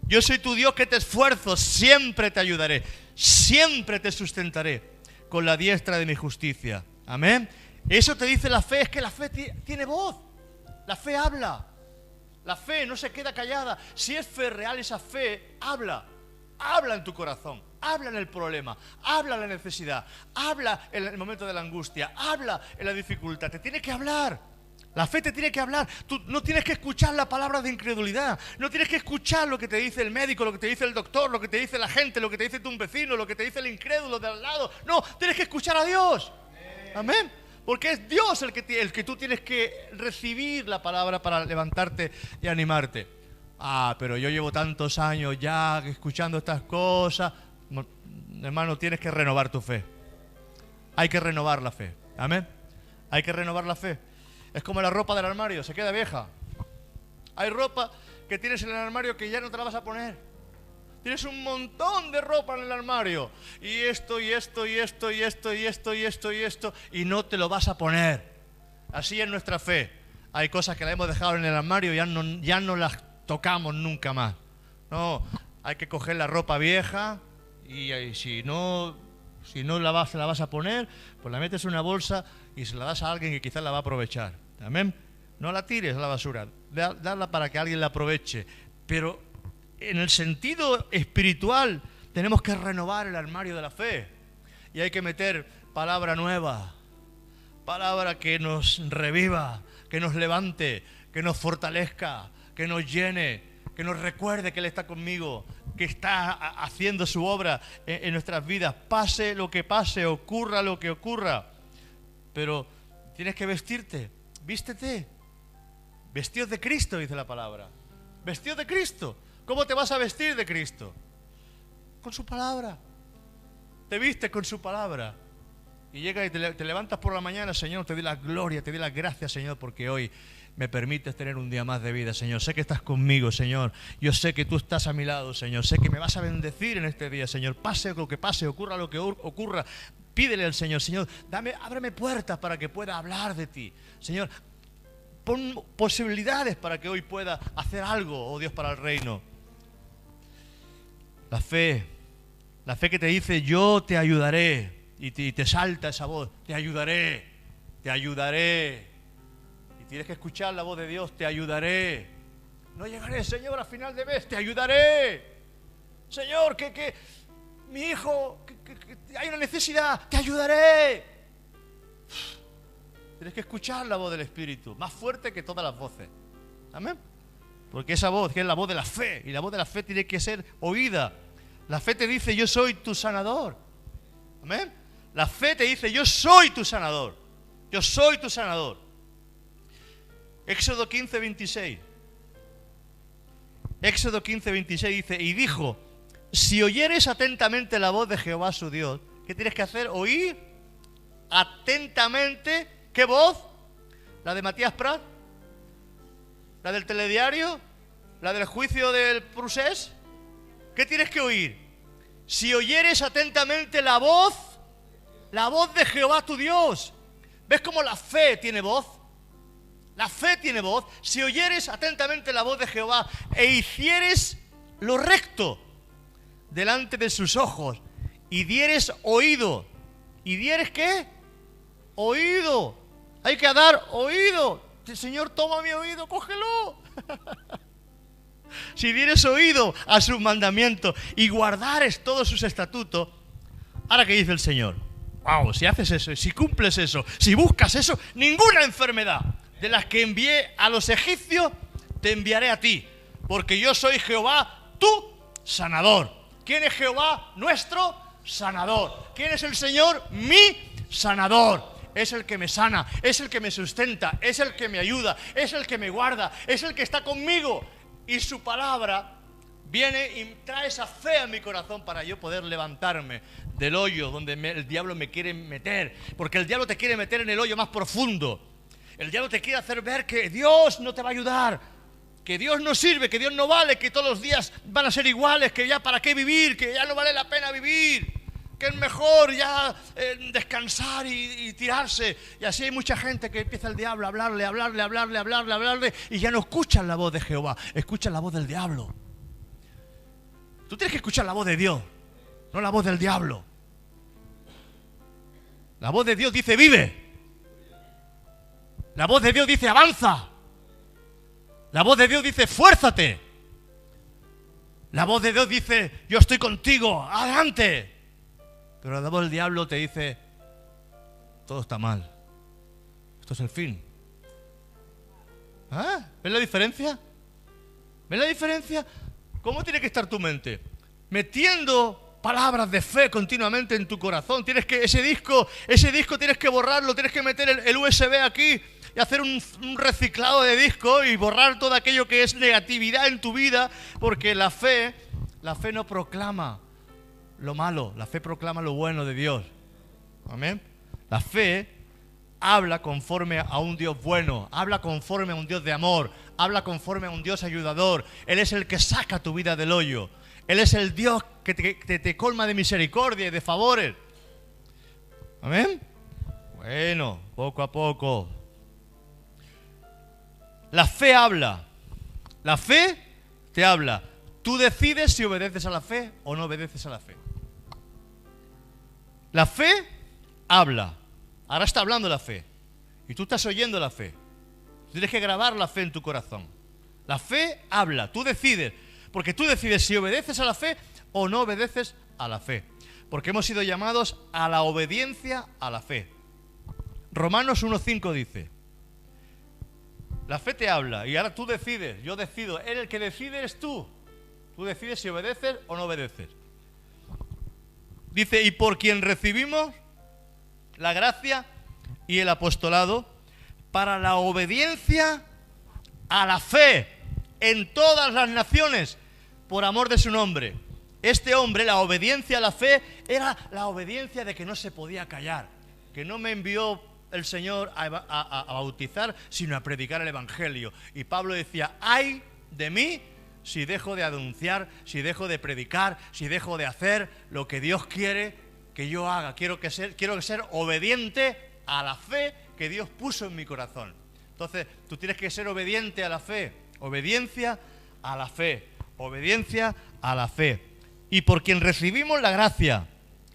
Yo soy tu Dios, que te esfuerzo, siempre te ayudaré, siempre te sustentaré con la diestra de mi justicia. Amén. Eso te dice la fe, es que la fe tiene voz. La fe habla. La fe no se queda callada. Si es fe real, esa fe habla. Habla en tu corazón, habla en el problema, habla en la necesidad, habla en el momento de la angustia, habla en la dificultad. Te tiene que hablar. La fe te tiene que hablar. Tú no tienes que escuchar la palabra de incredulidad. No tienes que escuchar lo que te dice el médico, lo que te dice el doctor, lo que te dice la gente, lo que te dice tu vecino, lo que te dice el incrédulo de al lado. No, tienes que escuchar a Dios. Amén. Porque es Dios el que tú tienes que recibir la palabra para levantarte y animarte. Pero yo llevo tantos años ya escuchando estas cosas. Hermano, tienes que renovar tu fe. Hay que renovar la fe. Amén. Hay que renovar la fe. Es como la ropa del armario, se queda vieja. Hay ropa que tienes en el armario que ya no te la vas a poner. Tienes un montón de ropa en el armario. Y esto, y esto, y esto, y esto, y esto, y esto, y esto. Y no te lo vas a poner. Así es nuestra fe. Hay cosas que la hemos dejado en el armario y ya no las tocamos nunca más. No, hay que coger la ropa vieja y si no Si no se la vas a poner, pues la metes en una bolsa y se la das a alguien que quizás la va a aprovechar. Amén. No la tires a la basura, dala para que alguien la aproveche. Pero en el sentido espiritual tenemos que renovar el armario de la fe. Y hay que meter palabra nueva, palabra que nos reviva, que nos levante, que nos fortalezca, que nos llene, que nos recuerde que Él está conmigo, que está haciendo su obra en nuestras vidas, pase lo que pase, ocurra lo que ocurra. Pero tienes que vestirte, vístete, vestidos de Cristo, dice la palabra, vestidos de Cristo. ¿Cómo te vas a vestir de Cristo? Con su palabra. Te vistes con su palabra. Y llegas y te levantas por la mañana, Señor, te doy la gloria, te doy las gracias, Señor, porque hoy me permites tener un día más de vida, Señor. Sé que estás conmigo, Señor. Yo sé que tú estás a mi lado, Señor. Sé que me vas a bendecir en este día, Señor. Pase lo que pase, ocurra lo que ocurra. Pídele al Señor, Señor, ábreme puertas para que pueda hablar de ti. Señor, pon posibilidades para que hoy pueda hacer algo, oh Dios, para el reino. La fe que te dice, yo te ayudaré. Y te salta esa voz, te ayudaré, te ayudaré. Y tienes que escuchar la voz de Dios, te ayudaré. No llegaré, Señor, a final de mes, te ayudaré. Señor, que mi hijo, que hay una necesidad, te ayudaré. Tienes que escuchar la voz del Espíritu, más fuerte que todas las voces. Amén. Porque esa voz, que es la voz de la fe, y la voz de la fe tiene que ser oída. La fe te dice, yo soy tu sanador. Amén. La fe te dice, yo soy tu sanador. Yo soy tu sanador. Éxodo 15, 26. Éxodo 15, 26 dice, y dijo, si oyeres atentamente la voz de Jehová su Dios, ¿qué tienes que hacer? Oír atentamente. ¿Qué voz? ¿La de Matías Prat? ¿La del telediario? ¿La del juicio del procés? ¿Qué tienes que oír? Si oyeres atentamente la voz de Jehová tu Dios. ¿Ves cómo la fe tiene voz? La fe tiene voz. Si oyeres atentamente la voz de Jehová e hicieres lo recto delante de sus ojos y dieres oído. ¿Y dieres qué? Oído. Hay que dar oído. Señor, toma mi oído, cógelo. Si dieres oído a sus mandamientos y guardares todos sus estatutos, ¿ahora qué dice el Señor? Wow, si haces eso, si cumples eso, si buscas eso, ninguna enfermedad de las que envié a los egipcios te enviaré a ti, porque yo soy Jehová, tu sanador. ¿Quién es Jehová? Nuestro sanador. ¿Quién es el Señor? Mi sanador. Es el que me sana, es el que me sustenta, es el que me ayuda, es el que me guarda, es el que está conmigo. Y su palabra viene y trae esa fe a mi corazón para yo poder levantarme del hoyo donde el diablo me quiere meter. Porque el diablo te quiere meter en el hoyo más profundo. El diablo te quiere hacer ver que Dios no te va a ayudar, que Dios no sirve, que Dios no vale, que todos los días van a ser iguales, que ya para qué vivir, que ya no vale la pena vivir, que es mejor ya descansar y tirarse. Y así hay mucha gente que empieza el diablo a hablarle y ya no escuchan la voz de Jehová, escuchan la voz del diablo. Tú tienes que escuchar la voz de Dios, no la voz del diablo. La voz de Dios dice vive. La voz de Dios dice avanza. La voz de Dios dice esfuérzate. La voz de Dios dice yo estoy contigo, adelante. Pero la voz del diablo te dice todo está mal. Esto es el fin. ¿Ah? ¿Ves la diferencia? ¿Ves la diferencia? ¿Cómo tiene que estar tu mente? Metiendo palabras de fe continuamente en tu corazón. Tienes que ese disco tienes que borrarlo, tienes que meter el USB aquí y hacer un reciclado de disco y borrar todo aquello que es negatividad en tu vida, porque la fe no proclama lo malo, la fe proclama lo bueno de Dios. Amén. La fe habla conforme a un Dios bueno, habla conforme a un Dios de amor, habla conforme a un Dios ayudador. Él es el que saca tu vida del hoyo. Él es el Dios que te colma de misericordia y de favores. Amén. Bueno, poco a poco. La fe habla. La fe te habla. Tú decides si obedeces a la fe o no obedeces a la fe. La fe habla. Ahora está hablando la fe. Y tú estás oyendo la fe. Tienes que grabar la fe en tu corazón. La fe habla. Tú decides. Porque tú decides si obedeces a la fe o no obedeces a la fe. Porque hemos sido llamados a la obediencia a la fe. Romanos 1:5 dice: la fe te habla y ahora tú decides, yo decido. El que decide eres tú. Tú decides si obedeces o no obedeces. Dice: y por quien recibimos la gracia y el apostolado para la obediencia a la fe en todas las naciones, por amor de su nombre. Este hombre, la obediencia a la fe, era la obediencia de que no se podía callar, que no me envió el Señor a bautizar, sino a predicar el Evangelio. Y Pablo decía: ay de mí si dejo de anunciar, si dejo de predicar, si dejo de hacer lo que Dios quiere que yo haga. Quiero ser obediente a la fe que Dios puso en mi corazón. Entonces, tú tienes que ser obediente a la fe. Obediencia a la fe. Obediencia a la fe. Y por quien recibimos la gracia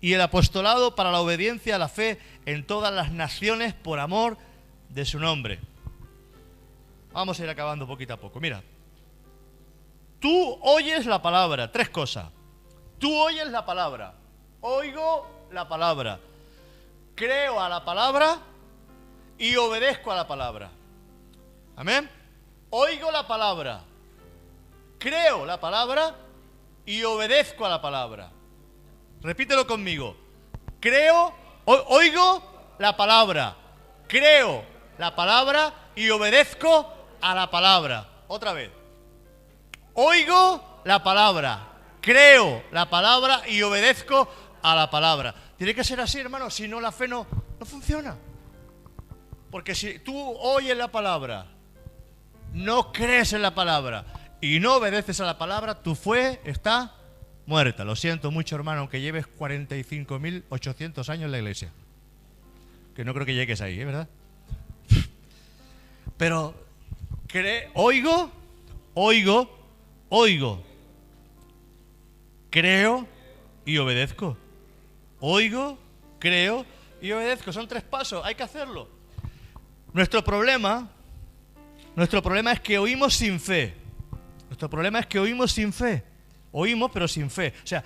y el apostolado para la obediencia a la fe en todas las naciones por amor de su nombre. Vamos a ir acabando poquito a poco. Mira, tú oyes la palabra. 3 cosas. Tú oyes la palabra. Oigo la palabra. Creo a la palabra y obedezco a la palabra. Amén. Oigo la palabra. Creo la palabra y obedezco a la palabra. Repítelo conmigo. Oigo la palabra. Creo la palabra y obedezco a la palabra. Otra vez. Oigo la palabra. Creo la palabra y obedezco a la palabra. Tiene que ser así, hermano. Si no, la fe no funciona. Porque si tú oyes la palabra, no crees en la palabra y no obedeces a la palabra, tu fe está muerta. Lo siento mucho, hermano, aunque lleves 45.800 años en la iglesia. Que no creo que llegues ahí, ¿verdad? Pero oigo. Creo y obedezco. Oigo, creo y obedezco. Son 3 pasos, hay que hacerlo. Nuestro problema es que oímos sin fe. Nuestro problema es que oímos sin fe. Oímos pero sin fe. O sea,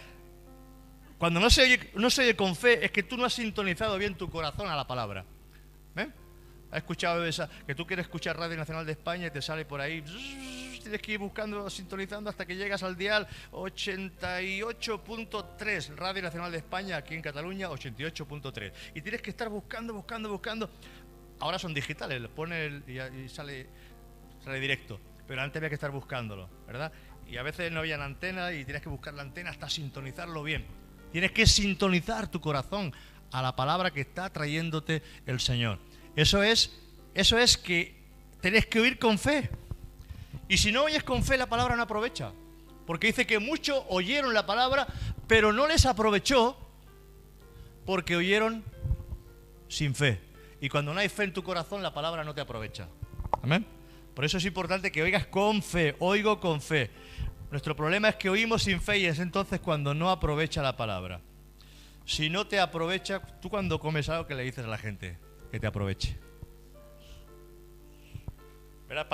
cuando no se oye con fe, es que tú no has sintonizado bien tu corazón a la palabra. ¿Ven? ¿Has escuchado esa? Que tú quieres escuchar Radio Nacional de España y te sale por ahí. Tienes que ir buscando, sintonizando hasta que llegas al dial 88.3, Radio Nacional de España, aquí en Cataluña, 88.3. Y tienes que estar buscando. Ahora son digitales, lo pone y sale directo. Pero antes había que estar buscándolo, ¿verdad? Y a veces no había antena y tienes que buscar la antena hasta sintonizarlo bien. Tienes que sintonizar tu corazón a la palabra que está trayéndote el Señor. Eso es que tenés que oír con fe. Y si no oyes con fe, la palabra no aprovecha. Porque dice que muchos oyeron la palabra, pero no les aprovechó porque oyeron sin fe. Y cuando no hay fe en tu corazón, la palabra no te aprovecha. Amén. Por eso es importante que oigas con fe. Oigo con fe. Nuestro problema es que oímos sin fe y es entonces cuando no aprovecha la palabra. Si no te aprovecha, tú cuando comes algo, ¿qué le dices a la gente? Que te aproveche. ¿Verdad?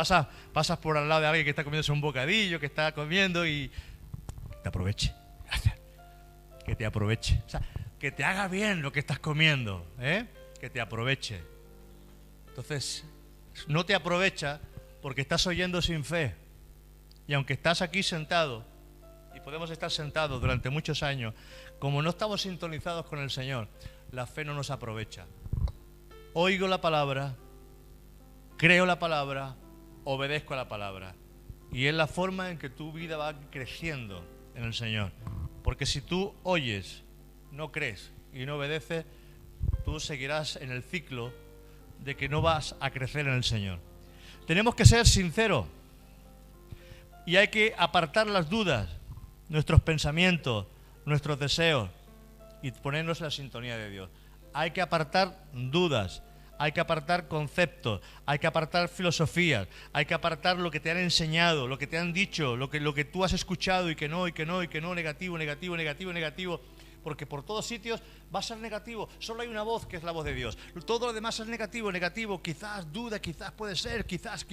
Pasas por al lado de alguien que está comiéndose un bocadillo, que está comiendo y que te aproveche. Gracias. Que te aproveche. O sea, que te haga bien lo que estás comiendo, ¿eh? Que te aproveche. Entonces, no te aprovecha porque estás oyendo sin fe. Y aunque estás aquí sentado, y podemos estar sentados durante muchos años, como no estamos sintonizados con el Señor, la fe no nos aprovecha. Oigo la palabra, creo la palabra, obedezco a la palabra. Y es la forma en que tu vida va creciendo en el Señor. Porque si tú oyes, no crees y no obedeces, tú seguirás en el ciclo de que no vas a crecer en el Señor. Tenemos que ser sinceros y hay que apartar las dudas, nuestros pensamientos, nuestros deseos y ponernos en la sintonía de Dios. Hay que apartar dudas, hay que apartar conceptos, hay que apartar filosofías, hay que apartar lo que te han enseñado, lo que te han dicho, lo que tú has escuchado y que no, negativo. porque por todos sitios va a ser negativo. Solo hay una voz, que es la voz de Dios. Todo lo demás es negativo, quizás, duda, quizás puede ser, quizás,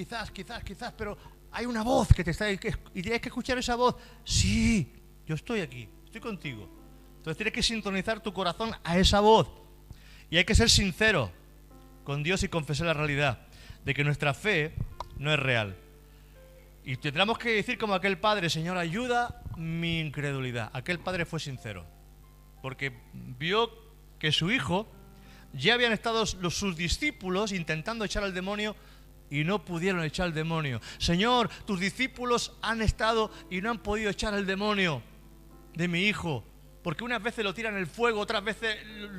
pero hay una voz que te está... y tienes que escuchar esa voz. Sí, yo estoy aquí, estoy contigo. Entonces tienes que sintonizar tu corazón a esa voz. Y hay que ser sincero con Dios y confesar la realidad de que nuestra fe no es real. Y tendremos que decir como aquel padre: Señor, ayuda mi incredulidad. Aquel padre fue sincero, porque vio que su hijo, ya habían estado sus discípulos intentando echar al demonio y no pudieron echar al demonio. Señor, tus discípulos han estado y no han podido echar al demonio de mi hijo, porque unas veces lo tiran en el fuego, otras veces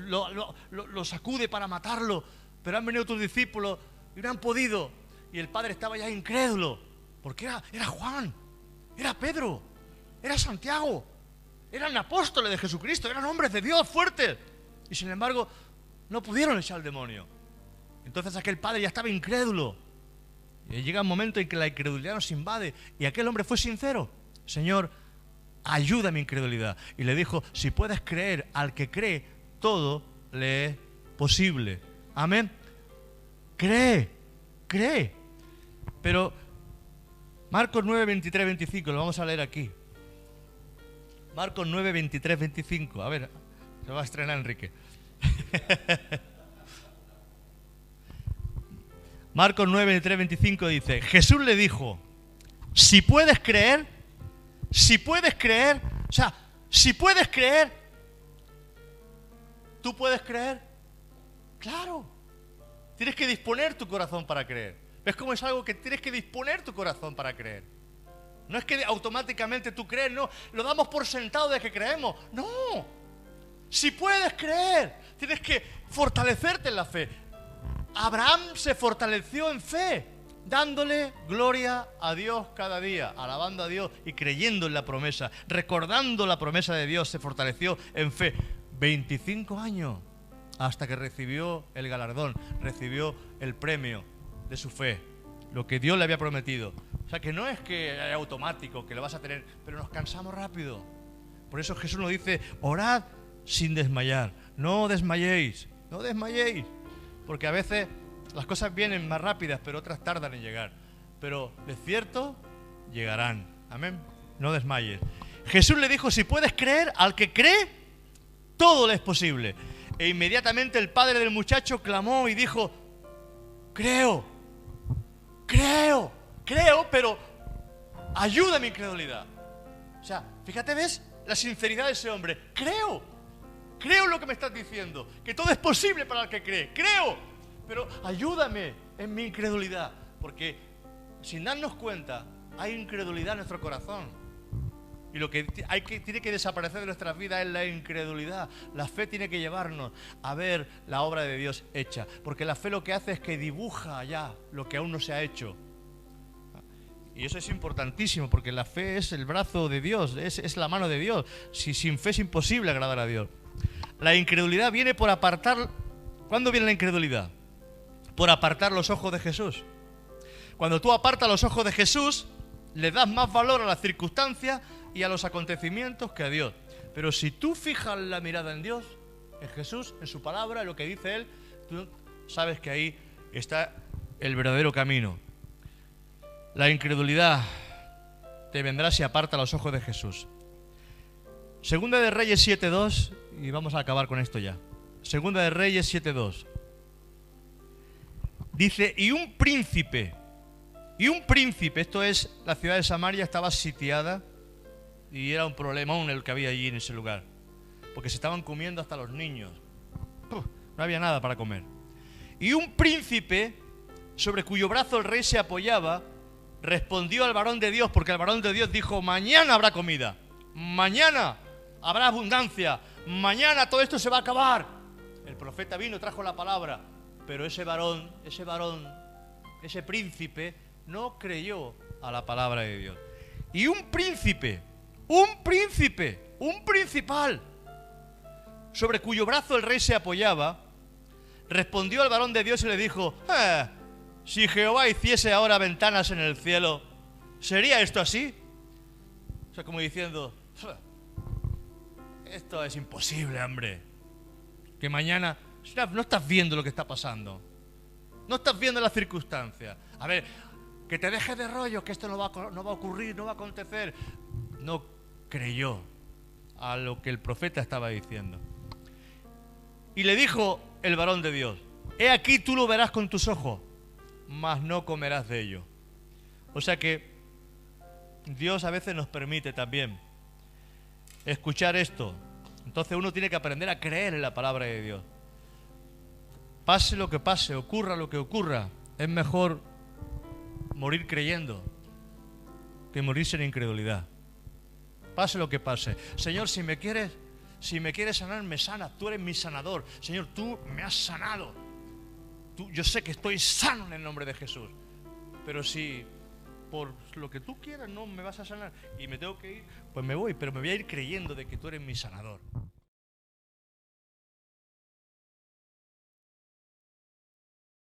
lo sacude para matarlo, pero han venido tus discípulos y no han podido. Y el padre estaba ya incrédulo, porque era Juan, era Pedro, era Santiago, eran apóstoles de Jesucristo, eran hombres de Dios fuertes, y sin embargo no pudieron echar al demonio. Entonces aquel padre ya estaba incrédulo, y llega un momento en que la incredulidad nos invade, y aquel hombre fue sincero: Señor, ayuda a mi incredulidad. Y le dijo: si puedes creer, al que cree, todo le es posible. Amén. Cree. Pero Marcos 9, 23, 25, lo vamos a leer aquí. Marcos 9, 23, 25. A ver, se va a estrenar Enrique. Marcos 9, 23, 25 dice: Jesús le dijo: si puedes creer, o sea, si puedes creer, ¿tú puedes creer? Claro. Tienes que disponer tu corazón para creer. ¿Ves cómo es algo que tienes que disponer tu corazón para creer? No es que automáticamente tú crees, no, lo damos por sentado de que creemos. No. Si puedes creer, tienes que fortalecerte en la fe. Abraham se fortaleció en fe, dándole gloria a Dios cada día, alabando a Dios y creyendo en la promesa, recordando la promesa de Dios. Se fortaleció en fe 25 años hasta que recibió el galardón, recibió el premio de su fe, lo que Dios le había prometido. O sea, que no es que es automático, que lo vas a tener, pero nos cansamos rápido. Por eso Jesús nos dice: orad sin desmayar, no desmayéis, porque a veces las cosas vienen más rápidas, pero otras tardan en llegar. Pero de cierto, llegarán. Amén. No desmayes. Jesús le dijo: si puedes creer, al que cree, todo le es posible. E inmediatamente el padre del muchacho clamó y dijo: creo, pero ayuda a mi incredulidad. O sea, fíjate, ¿ves la sinceridad de ese hombre? Creo lo que me estás diciendo, que todo es posible para el que cree. Creo, pero ayúdame en mi incredulidad, porque sin darnos cuenta hay incredulidad en nuestro corazón. Y lo que tiene que desaparecer de nuestras vidas es la incredulidad. La fe tiene que llevarnos a ver la obra de Dios hecha, porque la fe lo que hace es que dibuja ya lo que aún no se ha hecho. Y eso es importantísimo, porque la fe es el brazo de Dios, es la mano de Dios. Sin fe es imposible agradar a Dios. La incredulidad viene por apartar. ¿Cuándo viene la incredulidad? Por apartar los ojos de Jesús. Cuando tú apartas los ojos de Jesús, le das más valor a las circunstancias y a los acontecimientos que a Dios. Pero si tú fijas la mirada en Dios, en Jesús, en su palabra, en lo que dice Él, tú sabes que ahí está el verdadero camino. La incredulidad te vendrá si aparta los ojos de Jesús. Segunda de Reyes 7:2, y vamos a acabar con esto ya. Segunda de Reyes 7:2. Dice: y un príncipe, esto es, la ciudad de Samaria estaba sitiada y era un problemón el que había allí en ese lugar, porque se estaban comiendo hasta los niños. No había nada para comer. Y un príncipe, sobre cuyo brazo el rey se apoyaba, respondió al varón de Dios, porque el varón de Dios dijo: mañana habrá comida, mañana habrá abundancia, mañana todo esto se va a acabar. El profeta vino, trajo la palabra, pero ese príncipe no creyó a la palabra de Dios. Y un principal, sobre cuyo brazo el rey se apoyaba, respondió al varón de Dios y le dijo: si Jehová hiciese ahora ventanas en el cielo, ¿sería esto así? O sea, como diciendo, esto es imposible, hombre. Que mañana, no estás viendo lo que está pasando. No estás viendo las circunstancias. A ver, que te dejes de rollo, que esto no va a ocurrir, no va a acontecer. No creyó a lo que el profeta estaba diciendo. Y le dijo el varón de Dios: he aquí, tú lo verás con tus ojos, mas no comerás de ello. O sea que Dios a veces nos permite también escuchar esto. Entonces uno tiene que aprender a creer en la palabra de Dios. Pase lo que pase, ocurra lo que ocurra, es mejor morir creyendo que morirse en incredulidad. Pase lo que pase. Señor, si me quieres sanar, me sanas. Tú eres mi sanador. Señor, tú me has sanado. Yo sé que estoy sano en el nombre de Jesús. Pero si por lo que tú quieras no me vas a sanar y me tengo que ir, pues me voy. Pero me voy a ir creyendo de que tú eres mi sanador.